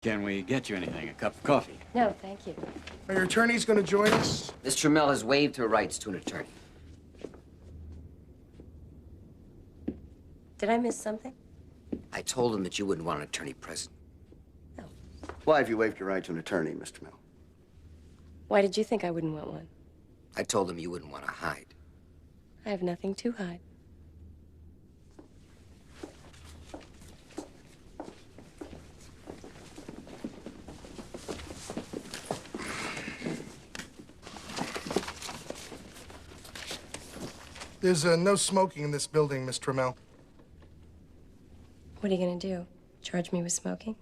Can we get you anything? A cup of coffee? No, thank you. Are your attorneys going to join us? Miss Trammell has waived her rights to an attorney. Did I miss something? I told him that you wouldn't want an attorney present. No. Why have you waived your right to an attorney, Mr. Mill? Why did you think I wouldn't want one? I told him you wouldn't want to hide. I have nothing to hide. There's no smoking in this building, Miss Trammell. What are you gonna do? Charge me with smoking?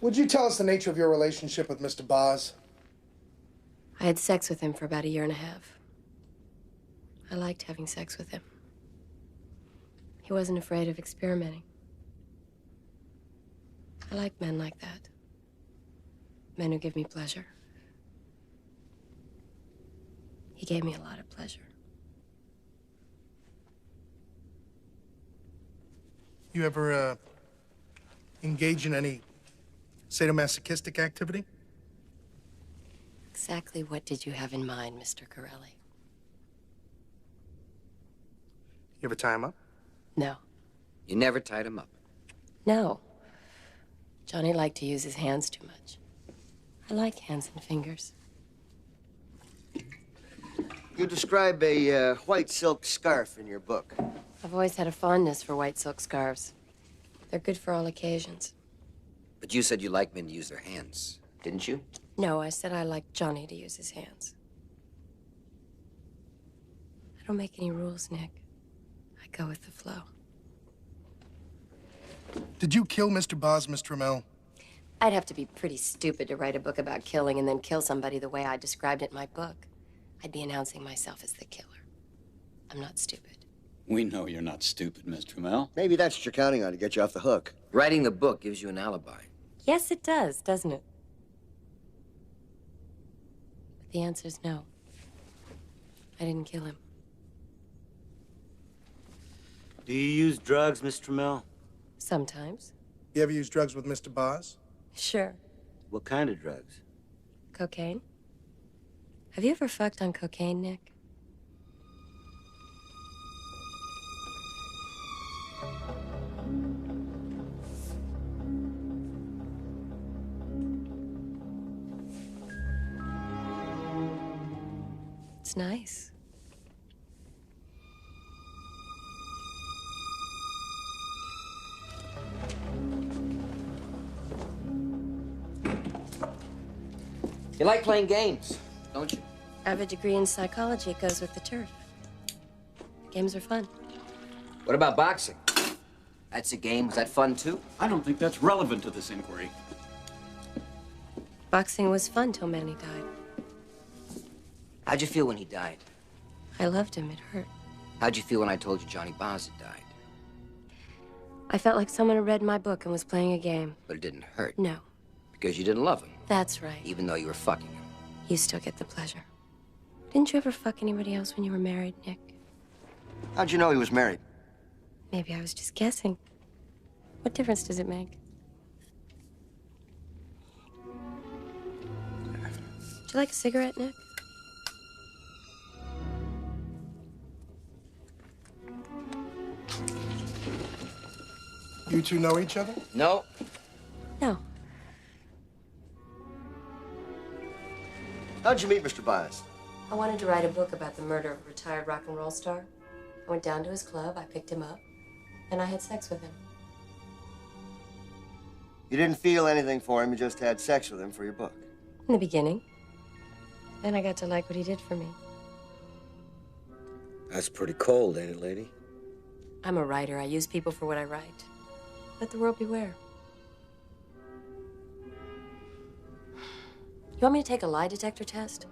Would you tell us the nature of your relationship with Mr. Boz? I had sex with him for about 1.5 years. I liked having sex with him. He wasn't afraid of experimenting. I like men like that. Men who give me pleasure. He gave me a lot of pleasure. You ever, engage in any sadomasochistic activity? Exactly what did you have in mind, Mr. Corelli? You ever tie him up? No. You never tied him up. No. Johnny liked to use his hands too much. I like hands and fingers. You describe a white silk scarf in your book. I've always had a fondness for white silk scarves. They're good for all occasions. But you said you like men to use their hands, didn't you? No, I said I like Johnny to use his hands. I don't make any rules, Nick. I go with the flow. Did you kill Mr. Boz, Miss Trammell? I'd have to be pretty stupid to write a book about killing and then kill somebody the way I described it in my book. I'd be announcing myself as the killer. I'm not stupid. We know you're not stupid, Miss Trammell. Maybe that's what you're counting on to get you off the hook. Writing the book gives you an alibi. Yes, it does, doesn't it? But the answer's no. I didn't kill him. Do you use drugs, Miss Trammell? Sometimes. You ever use drugs with Mr. Boz? Sure. What kind of drugs? Cocaine? Have you ever fucked on cocaine, Nick? It's nice. You like playing games, don't you? I have a degree in psychology. It goes with the turf. Games are fun. What about boxing? That's a game. Was that fun, too? I don't think that's relevant to this inquiry. Boxing was fun till Manny died. How'd you feel when he died? I loved him. It hurt. How'd you feel when I told you Johnny Boz had died? I felt like someone had read my book and was playing a game. But it didn't hurt. No. Because you didn't love him, That's right. even though you were fucking him. You still get the pleasure. Didn't you ever fuck anybody else when you were married, Nick? How'd you know he was married? Maybe I was just guessing. What difference does it make? Would you like a cigarette, Nick? You two know each other? No. No. How'd you meet Mr. Boz? I wanted to write a book about the murder of a retired rock and roll star. I went down to his club, I picked him up, and I had sex with him. You didn't feel anything for him, you just had sex with him for your book. In the beginning. Then I got to like what he did for me. That's pretty cold, ain't it, lady? I'm a writer. I use people for what I write. Let the world beware. You want me to take a lie detector test?